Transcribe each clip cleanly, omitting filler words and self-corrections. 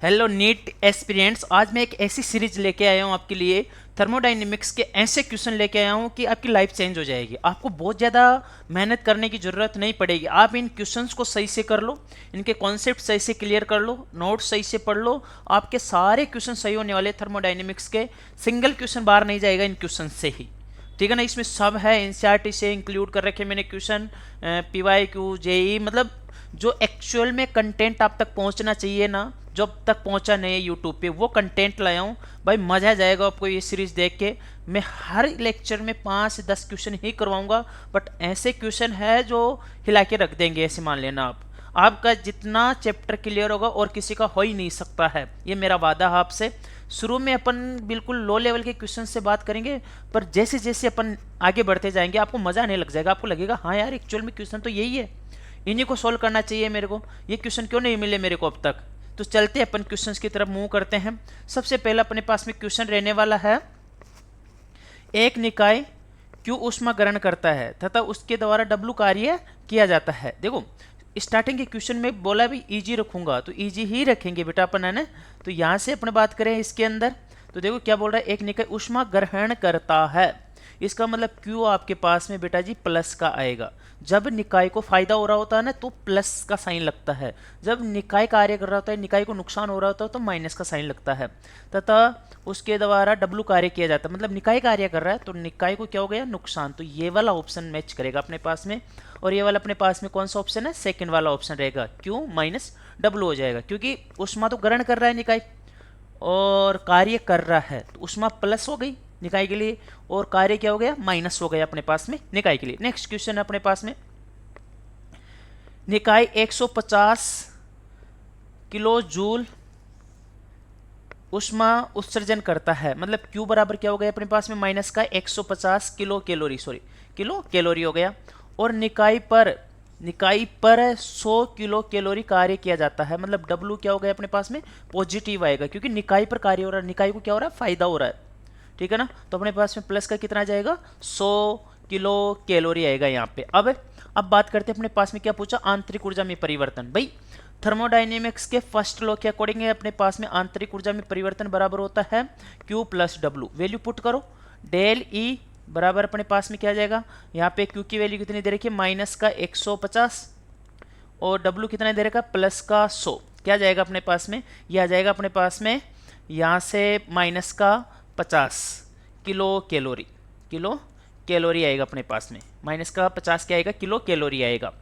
Hello NEET aspirants, आज मैं एक ऐसी सीरीज लेके आया हूँ आपके लिए। थर्मोडाइनेमिक्स के ऐसे क्वेश्चन लेके आया हूँ कि आपकी लाइफ चेंज हो जाएगी। आपको बहुत ज़्यादा मेहनत करने की ज़रूरत नहीं पड़ेगी। आप इन क्वेश्चंस को सही से कर लो, इनके कॉन्सेप्ट सही से क्लियर कर लो, नोट्स सही से पढ़ लो, आपके सारे क्वेश्चन सही होने वाले। थर्मोडाइनेमिक्स के सिंगल क्वेश्चन बाहर नहीं जाएगा इन क्वेश्चन से ही, ठीक है ना। इसमें सब है, एनसीईआरटी से इंक्लूड कर रखे मैंने क्वेश्चन, पीवाईक्यू, जेई, मतलब जो एक्चुअल में कंटेंट आप तक पहुंचना चाहिए ना, जो अब तक पहुंचा नहीं है यूट्यूब पे, वो कंटेंट लाया हूँ। भाई मज़ा आ जाएगा आपको ये सीरीज देख के। मैं हर लेक्चर में 5 से 10 क्वेश्चन ही करवाऊंगा, बट ऐसे क्वेश्चन है जो हिला के रख देंगे, ऐसे मान लेना आप। आपका जितना चैप्टर क्लियर होगा और किसी का हो ही नहीं सकता है, ये मेरा वादा है आपसे। शुरू में अपन बिल्कुल लो लेवल के क्वेश्चन से बात करेंगे, पर जैसे जैसे अपन आगे बढ़ते जाएंगे आपको मज़ा आने लग जाएगा। आपको लगेगा हाँ यार, एक्चुअल में क्वेश्चन तो यही है, इन्हीं को सॉल्व करना चाहिए मेरे को, ये क्वेश्चन क्यों नहीं मिले मेरे को अब तक। तो चलते हैं अपन क्वेश्चंस की तरफ मूव करते हैं। सबसे पहला अपने पास में क्वेश्चन रहने वाला है, एक निकाय क्यू ऊष्मा ग्रहण करता है तथा उसके द्वारा डब्लू कार्य किया जाता है। देखो स्टार्टिंग के क्वेश्चन में बोला भी इजी रखूंगा, तो इजी ही रखेंगे बेटा अपन, है ना। तो यहाँ से अपन बात करें इसके अंदर, तो देखो क्या बोल रहा है, एक निकाय ऊष्मा ग्रहण करता है। इसका मतलब क्यू आपके पास में बेटा जी प्लस का आएगा। जब निकाय को फायदा हो रहा होता है ना, तो प्लस का साइन लगता है। जब निकाय कार्य कर रहा होता है, निकाय को नुकसान हो रहा होता है, तो माइनस का साइन लगता है। तथा उसके द्वारा डब्लू कार्य किया जाता है, मतलब निकाय कार्य कर रहा है तो निकाय को क्या हो गया, नुकसान। तो ये वाला ऑप्शन मैच करेगा अपने पास में। और ये वाला अपने पास में कौन सा ऑप्शन है, सेकंड वाला ऑप्शन रहेगा, क्यू माइनस डब्लू हो जाएगा। क्योंकि ऊष्मा तो ग्रहण कर रहा है निकाय और कार्य कर रहा है, तो ऊष्मा प्लस हो गई निकाय के लिए और कार्य क्या हो गया, माइनस हो गया अपने पास में निकाय के लिए। नेक्स्ट क्वेश्चन है अपने पास में, निकाय 150 किलो जूल ऊष्मा उत्सर्जन करता है, मतलब Q बराबर क्या हो गया अपने पास में, माइनस का 150 kilo calorie, sorry kilo calorie हो गया। और निकाय पर 100 किलो कैलोरी कार्य किया जाता है, मतलब W क्या हो गया अपने पास में, पॉजिटिव आएगा, क्योंकि निकाय पर कार्य हो रहा है, निकाय को क्या हो रहा है, फायदा हो रहा है, ठीक है ना। तो अपने पास में प्लस का कितना आ जाएगा, 100 किलो कैलोरी आएगा यहाँ पे। अब बात करते हैं अपने पास में क्या पूछा, आंतरिक ऊर्जा में परिवर्तन। भाई थर्मोडाइनेमिक्स के फर्स्ट लॉ के अकॉर्डिंग अपने पास में आंतरिक ऊर्जा में परिवर्तन बराबर होता है Q plus W. Value put करो, डेल E बराबर अपने पास में क्या आ जाएगा, यहाँ पे Q की वैल्यू कितनी दे रखी है, माइनस का 150 और W कितना दे रखा, प्लस का 100। क्या जाएगा अपने पास में, ये आ जाएगा अपने पास में यहाँ से माइनस का 50 किलो कैलोरी आएगा अपने पास में, माइनस का 50 क्या आएगा, किलो कैलोरी आएगा।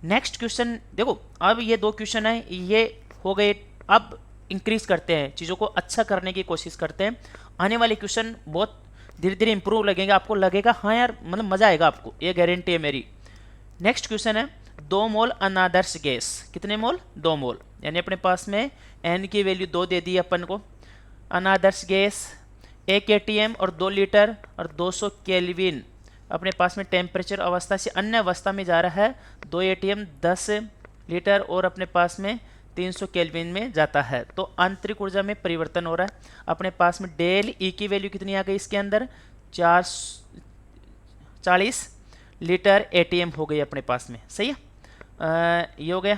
नेक्स्ट क्वेश्चन देखो, अब ये दो क्वेश्चन है, ये हो गए। अब इंक्रीज करते हैं, चीज़ों को अच्छा करने की कोशिश करते हैं। आने वाले क्वेश्चन बहुत धीरे धीरे इंप्रूव लगेंगे, आपको लगेगा हाँ यार मतलब मज़ा आएगा आपको, ये गारंटी है मेरी। नेक्स्ट क्वेश्चन है, 2 मोल अनादर्श गैस, कितने मोल, 2 मोल, यानी अपने पास में N की वैल्यू 2 दे दी अपन को। अनादर्श गैस 1 ATM और 2 लीटर और 200 केल्विन अपने पास में टेम्परेचर अवस्था से अन्य अवस्था में जा रहा है। 2 ATM 10 लीटर और अपने पास में 300 केल्विन में जाता है। तो आंतरिक ऊर्जा में परिवर्तन हो रहा है। अपने पास में डेल ई की वैल्यू कितनी आ गई इसके अंदर, 40 लीटर ATM हो गई अपने पास में, सही है। ये हो गया।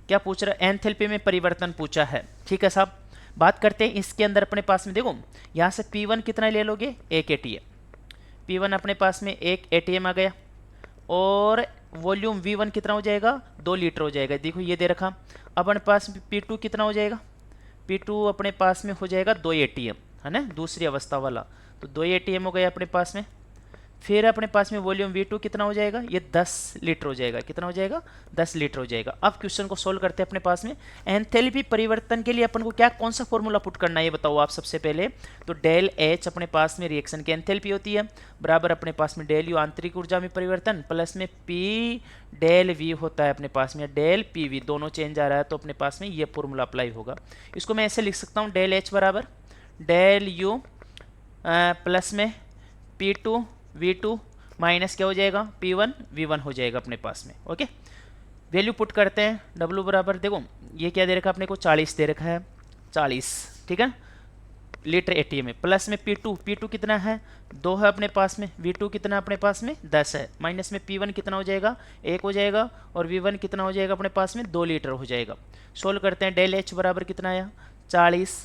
क्या पूछ रहा है, एंथैल्पी में परिवर्तन पूछा है, ठीक है साहब। बात करते हैं इसके अंदर अपने पास में, देखो यहाँ से P1 कितना ले लोगे, 1 ATM। P1 अपने पास में 1 ATM आ गया और वॉल्यूम V1 कितना हो जाएगा, 2 लीटर हो जाएगा, देखो ये दे रखा। अब अपने पास P2 कितना हो जाएगा, P2 अपने पास में हो जाएगा 2 ATM, है ना, दूसरी अवस्था वाला। तो 2 ATM हो गया अपने पास में। फिर अपने पास में वॉल्यूम V2 कितना हो जाएगा, ये 10 लीटर हो जाएगा, कितना हो जाएगा, 10 लीटर हो जाएगा। अब क्वेश्चन को सोल्व करते हैं अपने पास में। एंथैल्पी परिवर्तन के लिए अपन को क्या कौन सा फॉर्मूला पुट करना है ये बताओ आप सबसे पहले। तो डेल H अपने पास में रिएक्शन की एंथैल्पी होती है, बराबर अपने पास में डेल U आंतरिक ऊर्जा में परिवर्तन प्लस में P डेल V होता है अपने पास में, डेल PV दोनों चेंज आ रहा है, तो अपने पास में ये फॉर्मूला अप्लाई होगा। इसको मैं ऐसे लिख सकता हूँ, डेल H बराबर डेल U प्लस में P2 V2 माइनस क्या हो जाएगा, P1 V1 हो जाएगा अपने पास में। ओके, वैल्यू पुट करते हैं। W बराबर देखो ये क्या दे रखा है अपने को, 40 दे रखा है, 40, ठीक है, लीटर ATM में। प्लस में P2 कितना है, 2 है अपने पास में। V2 कितना अपने पास में, 10 है। माइनस में P1 कितना हो जाएगा, 1 हो जाएगा। और V1 कितना हो जाएगा अपने पास में, 2 लीटर हो जाएगा। सोल्व करते हैं, डेल H बराबर कितना आया, 40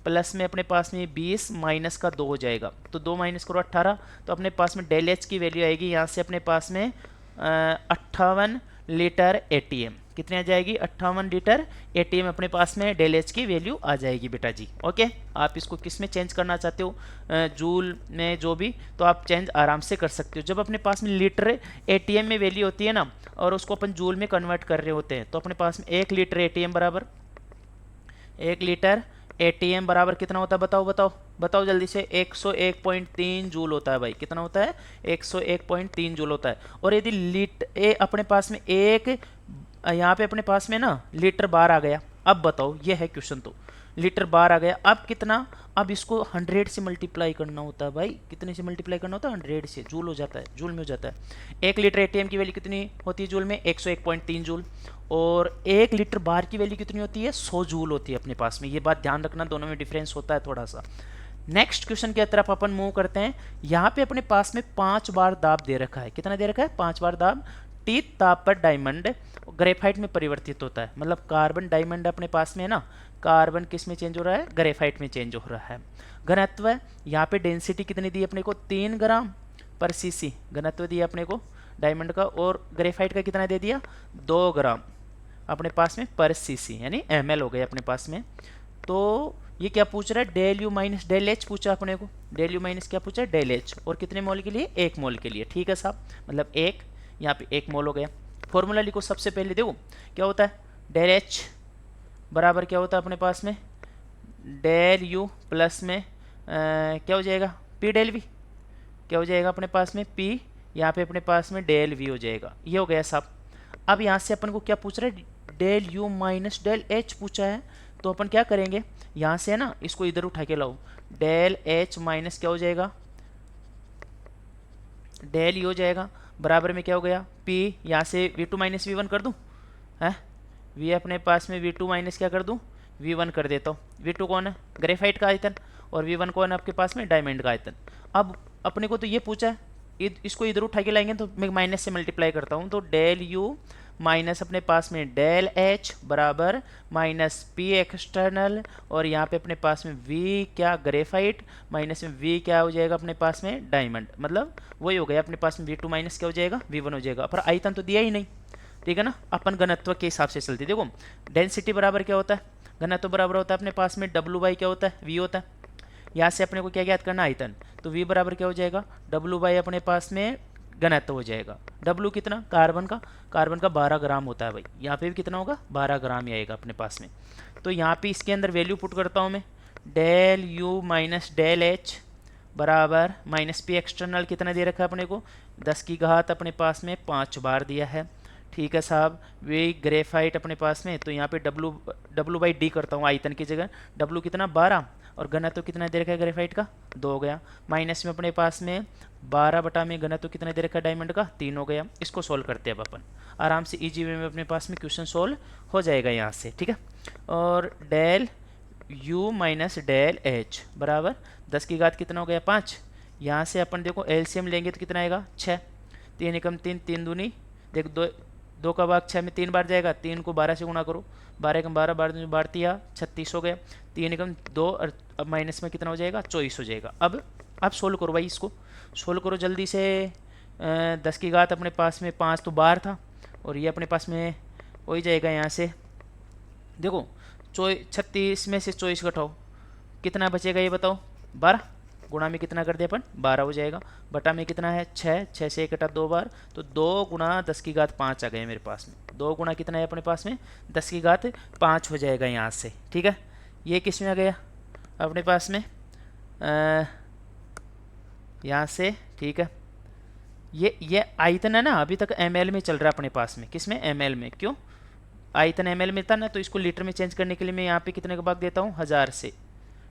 प्लस में अपने पास में 20 माइनस का 2 हो जाएगा, तो 2 माइनस करो 18, तो अपने पास में डेल एच की वैल्यू आएगी यहाँ से अपने पास में 58 लीटर एटीएम। कितने आ जाएगी? 58 लीटर एटीएम अपने पास में डेल एच की वैल्यू आ जाएगी बेटा जी। ओके, आप इसको किस में चेंज करना चाहते हो, जूल में जो भी, तो आप चेंज आराम से कर सकते हो। जब अपने पास में लीटर एटीएम में वैल्यू होती है ना, और उसको अपन जूल में कन्वर्ट कर रहे होते हैं, तो अपने पास में 1 लीटर एटीएम बराबर 1 लीटर एटीएम बराबर कितना होता है? बताओ बताओ बताओ जल्दी से। 101.3 जूल होता है भाई। कितना होता है? 101.3 जूल होता है। और यदि अपने पास में एक यहाँ पे अपने पास में ना लीटर बार आ गया, अब बताओ, ये है क्वेश्चन। तो लीटर बार आ गया, अब कितना? अब इसको 100 से मल्टीप्लाई करना होता है भाई। कितने से मल्टीप्लाई करना होता है? 100 से। जूल हो जाता है, जूल में हो जाता है। 1 लीटर एटीएम की वैल्यू कितनी होती है जूल में? 101.3 जूल। और 1 लीटर बार की वैल्यू कितनी होती है? 100 जूल होती है अपने पास में। ये बात ध्यान रखना, दोनों में डिफरेंस होता है थोड़ा सा। नेक्स्ट क्वेश्चन की तरफ अपन मूव करते हैं। यहाँ पे अपने पास में 5 बार दाब दे रखा है। कितना दे रखा है? 5 बार दाब। T ताप पर डायमंड ग्रेफाइट में परिवर्तित होता है। मतलब कार्बन डायमंड अपने पास में है ना, कार्बन किस में चेंज हो रहा है? ग्रेफाइट में चेंज हो रहा है। घनत्व यहाँ पे डेंसिटी कितनी दी अपने को? 3 ग्राम पर सीसी घनत्व दिया अपने को डायमंड का, और ग्रेफाइट का कितना दे दिया? 2 ग्राम अपने पास में पर सीसी, यानी ml हो गए अपने पास में। तो ये क्या पूछ रहा है? Del U minus del H पूछा अपने को। डेल यू माइनस क्या पूछा है? Del H. और कितने मोल के लिए? 1 मोल के लिए। ठीक है साहब, मतलब 1, यहाँ पे 1 मोल हो गया। फॉर्मूला लिखो सबसे पहले। देखो क्या होता है? डेल एच बराबर क्या होता है अपने पास में? डेल यू प्लस में क्या हो जाएगा? P del V. क्या हो जाएगा अपने पास में? पी, यहाँ पे अपने पास में डेल वी हो जाएगा। ये हो गया साहब। अब यहाँ से अपन को क्या पूछ रहा है? Del U minus del H पूछा है। तो अपन क्या करेंगे, यहाँ से है ना, इसको इधर उठा के लाओ। डेल एच माइनस क्या हो जाएगा? डेल यू हो जाएगा, बराबर में क्या हो गया? पी, यहाँ से V2 माइनस V1 कर दूँ है। वी अपने पास में V2 माइनस क्या कर दूँ? V1 कर देता हूँ। V2 कौन है? ग्रेफाइट का आयतन। और V1 कौन है आपके पास में? डायमंड का आयतन। अब अपने को तो ये पूछा है, इसको इधर उठा के लाएंगे तो मैं माइनस से मल्टीप्लाई करता हूँ। तो डेल यू माइनस अपने पास में डेल एच बराबर माइनस पी एक्सटर्नल, और यहाँ पे अपने पास में वी क्या? ग्रेफाइट, माइनस में वी क्या हो जाएगा अपने पास में? डायमंड। मतलब वही हो गया अपने पास में V2 माइनस क्या हो जाएगा? V1 हो जाएगा। पर आयतन तो दिया ही नहीं, ठीक है ना। अपन घनत्व के हिसाब से चलते। देखो डेंसिटी बराबर क्या होता है? घनत्व बराबर होता है अपने पास में W बाई क्या होता है? V होता है। यहाँ से अपने को क्या ज्ञात करना? आयतन। तो V बराबर क्या हो जाएगा? W बाई अपने पास में घनत्व हो जाएगा। W कितना? कार्बन का 12 ग्राम होता है भाई। यहाँ पे भी कितना होगा? 12 ग्राम ही आएगा अपने पास में। तो यहाँ पे इसके अंदर वैल्यू पुट करता हूँ मैं। Del U minus del H बराबर माइनस पी एक्सटर्नल कितना दे रखा है अपने को? 10 की घात अपने पास में 5 बार दिया है। ठीक है साहब। वे ग्रेफाइट अपने पास में, तो यहाँ पे W बाई डी करता हूँ आयतन की जगह। W कितना? 12, और घनत्व कितना दे रखा है ग्रेफाइट का? 2 हो गया। माइनस में अपने पास में 12 बटा में घनत्व कितना दे रखा है डायमंड का? 3 हो गया। इसको सोल्व करते हैं अब अपन आराम से, इजी वे में अपने पास में क्वेश्चन सोल्व हो जाएगा यहाँ से। ठीक है। और del U minus del H बराबर 10 की घात कितना हो गया? 5। यहाँ से अपन देखो एलसीएम लेंगे तो कितना आएगा? 6। 3 एकम 3, 3 दूनी देख 2 का भाग 6 में 3 बार जाएगा। 3 को 12 से गुणा करो, 12 एकम 12 बार दिया 36 हो गया। 3 एकम 2, और अब माइनस में कितना हो जाएगा? 24 हो जाएगा। अब सोल्व करो भाई, इसको सोल्व करो जल्दी से। 10 की घात अपने पास में 5 तो बाहर था, और ये अपने पास में हो ही जाएगा। यहाँ से देखो 36 में से 24 घटाओ, कितना बचेगा ये बताओ? 12। गुणा में कितना कर दिया अपन? 12 हो जाएगा। बटा में कितना है? 6। 6 से 1 घटा 2 बार, तो 2 गुणा 10 की घात 5 आ गए मेरे पास में। 2 गुणा कितना है अपने पास में? 10 की घात 5 हो जाएगा यहाँ से। ठीक है। ये किस में आ गया अपने पास में? यहाँ से। ठीक है। ये आयतन है ना, अभी तक ml में चल रहा है अपने पास में। किस में? ml में। क्यों? आयतन ml में था ना, तो इसको लीटर में चेंज करने के लिए मैं यहाँ पे कितने का भाग देता हूँ? 1000 से।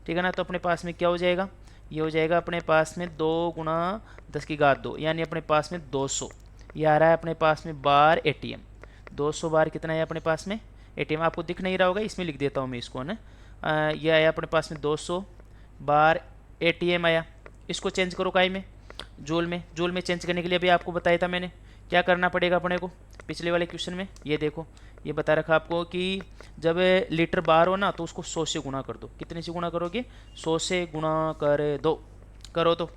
ठीक है ना। तो अपने पास में क्या हो जाएगा? ये हो जाएगा अपने पास में 2 गुणा 10 की घात 2, यानी अपने पास में 200। ये आ रहा है अपने पास में बार एटीएम। 200 बार कितना है अपने पास में? एटीएम। आपको दिख नहीं रहा होगा, इसमें लिख देता हूँ मैं इसको ना। ये आया अपने पास में 200 बार एटीएम आया। इसको चेंज करो काई में? जूल में। जूल में चेंज करने के लिए अभी आपको बताया था मैंने, क्या करना पड़ेगा अपने को? पिछले वाले क्वेश्चन में ये देखो, ये बता रखा आपको कि जब लीटर बार हो ना तो उसको 100 से गुणा कर दो। कितने से गुणा करोगे? 100 से गुणा कर दो। करो तो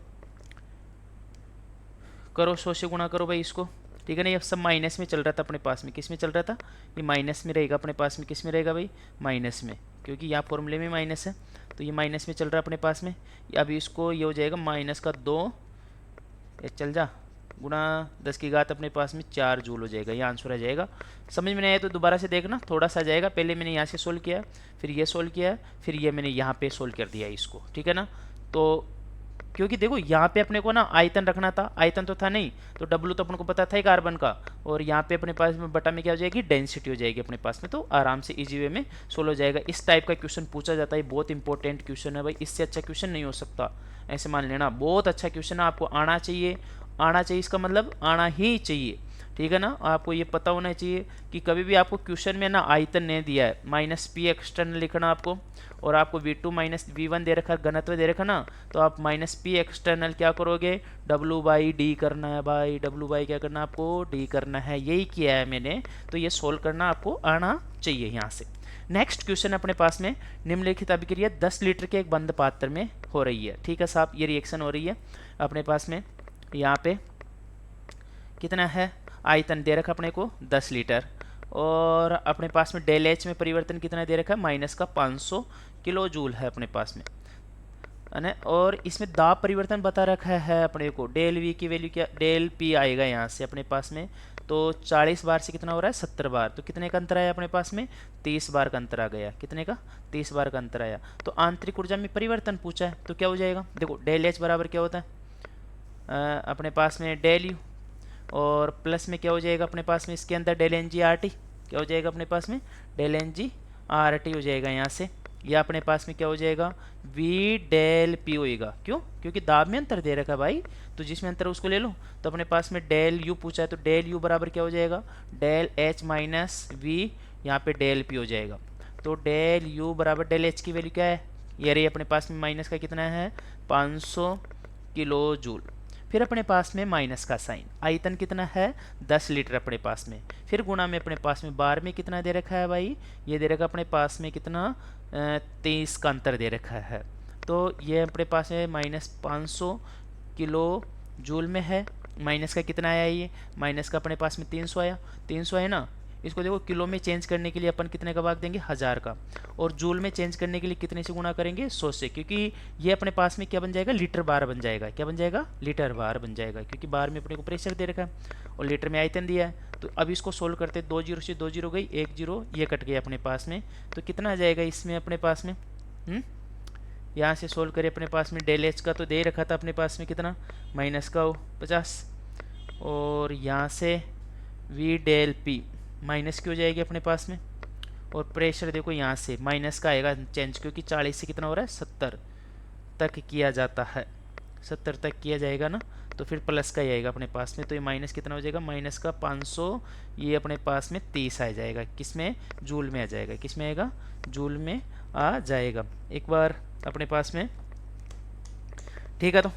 करो, 100 से गुणा करो भाई इसको, ठीक है ना। ये सब माइनस में चल रहा था अपने पास में, किस में चल रहा था? ये माइनस में रहेगा अपने पास में, किस में रहेगा भाई? माइनस में, क्योंकि यहाँ फॉर्मूले में माइनस है तो ये माइनस में चल रहा है अपने पास में। अभी इसको ये हो जाएगा माइनस का 2, ये चल जा, गुणा 10 की घात अपने पास में 4 जूल हो जाएगा। ये आंसर आ जाएगा। समझ में नहीं आया तो दोबारा से देखना, थोड़ा सा जाएगा। पहले मैंने यहाँ से सोल्व किया, फिर ये सोल्व किया, फिर ये मैंने यहाँ पे सोल्व कर दिया इसको, ठीक है ना। तो क्योंकि देखो यहाँ पे अपने को ना आयतन रखना था, आयतन तो था नहीं, तो डब्लू तो अपने को पता था ही कार्बन का, और यहाँ पे अपने पास में बटा में क्या हो जाएगी? डेंसिटी हो जाएगी अपने पास में। तो आराम से इजी वे में सोल्व हो जाएगा। इस टाइप का क्वेश्चन पूछा जाता है, बहुत इंपॉर्टेंट क्वेश्चन है भाई, इससे अच्छा क्वेश्चन नहीं हो सकता, ऐसे मान लेना। बहुत अच्छा क्वेश्चन है, आपको आना चाहिए। आना चाहिए इसका मतलब आना ही चाहिए, ठीक है ना। आपको ये पता होना चाहिए कि कभी भी आपको क्वेश्चन में ना आयतन नहीं दिया है, माइनस पी एक्सटर्नल लिखना आपको, और आपको V2 माइनस V1 दे रखा, घनत्व दे रखा ना, तो आप माइनस पी एक्सटर्नल क्या करोगे? W/D करना है भाई, W/ क्या करना है आपको? D करना है। यही किया है मैंने, तो ये सोल्व करना आपको आना चाहिए यहाँ से। नेक्स्ट क्वेश्चन अपने पास में, निम्नलिखित अभिक्रिया 10 लीटर के एक बंद पात्र में हो रही है, ठीक है साहब। ये रिएक्शन हो रही है अपने पास में, यहाँ पे कितना है? आयतन दे रखा अपने को 10 लीटर, और अपने पास में डेल एच में परिवर्तन कितना दे रखा है? माइनस का 500 किलो जूल है अपने पास में, है ना। और इसमें दाब परिवर्तन बता रखा है अपने को, डेल वी की वैल्यू क्या? डेल पी आएगा यहाँ से अपने पास में, तो 40 बार से कितना हो रहा है? 70 बार। तो कितने का अंतर आया अपने पास में? 30 बार का अंतर आ गया। कितने का? 30 बार का अंतर आया। तो आंतरिक ऊर्जा में परिवर्तन पूछा है, तो क्या हो जाएगा? देखो डेल एच बराबर क्या होता है अपने पास में? डेल यू, और प्लस में क्या हो जाएगा अपने पास में? इसके अंदर del n g R T, क्या हो जाएगा अपने पास में? Del n g R T हो जाएगा यहाँ से। या अपने पास में क्या हो जाएगा? वी डेल पी होएगा। क्यों? क्योंकि दाब में अंतर दे रखा है भाई, तो जिसमें अंतर उसको ले लो। तो अपने पास में डेल यू पूछा है, तो डेल यू बराबर क्या हो जाएगा? डेल एच माइनस वी, यहाँ पे डेल पी हो जाएगा। तो डेल यू बराबर डेल एच की वैल्यू क्या है? ये रही अपने पास में, माइनस का कितना है? 500 किलो जूल। फिर अपने पास में माइनस का साइन, आयतन कितना है? 10 लीटर अपने पास में, फिर गुणा में अपने पास में बार में कितना दे रखा है भाई? ये दे रखा अपने पास में कितना? 23 का अंतर दे रखा है। तो ये अपने पास है माइनस 500 किलो जूल में है। माइनस का कितना आया? ये माइनस का अपने पास में 300 आया, 300 है ना। इसको देखो किलो में चेंज करने के लिए अपन कितने का भाग देंगे? 1000 का, और जूल में चेंज करने के लिए कितने से गुणा करेंगे? 100 से, क्योंकि ये अपने पास में क्या बन जाएगा? लीटर बार बन जाएगा। क्या बन जाएगा? लीटर बार बन जाएगा, क्योंकि बार में अपने को प्रेशर दे रखा है और लीटर में आयतन दिया है। तो अब इसको सोल्व करते, 2 जीरो से 2 जीरो गई, 1 जीरो ये कट गया अपने पास में, तो कितना आ जाएगा इसमें अपने पास में? यहाँ से सोल्व करें अपने पास में, डेल एच का तो दे रखा था अपने पास में कितना? माइनस का 50, और यहाँ से वी डेल पी माइनस की हो जाएगी अपने पास में, और प्रेशर देखो यहाँ से माइनस का आएगा चेंज, क्योंकि 40 से कितना हो रहा है? 70 तक किया जाता है, 70 तक किया जाएगा ना, तो फिर प्लस का ही आएगा अपने पास में। तो ये माइनस कितना हो जाएगा? माइनस का 500, ये अपने पास में 30 आ जाएगा। किस में? जूल में आ जाएगा। किस में आएगा? जूल में आ जाएगा एक बार अपने पास में, ठीक है। तो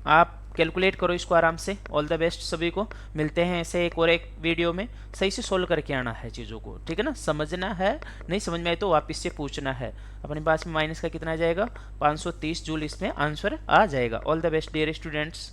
आप कैलकुलेट करो इसको आराम से। ऑल द बेस्ट सभी को, मिलते हैं ऐसे एक और एक वीडियो में। सही से सोल्व करके आना है चीज़ों को, ठीक है ना। समझना है, नहीं समझ में आए तो वापस से पूछना है। अपने पास में माइनस का कितना आ जाएगा? 530 जूल इसमें आंसर आ जाएगा। All the best dear students.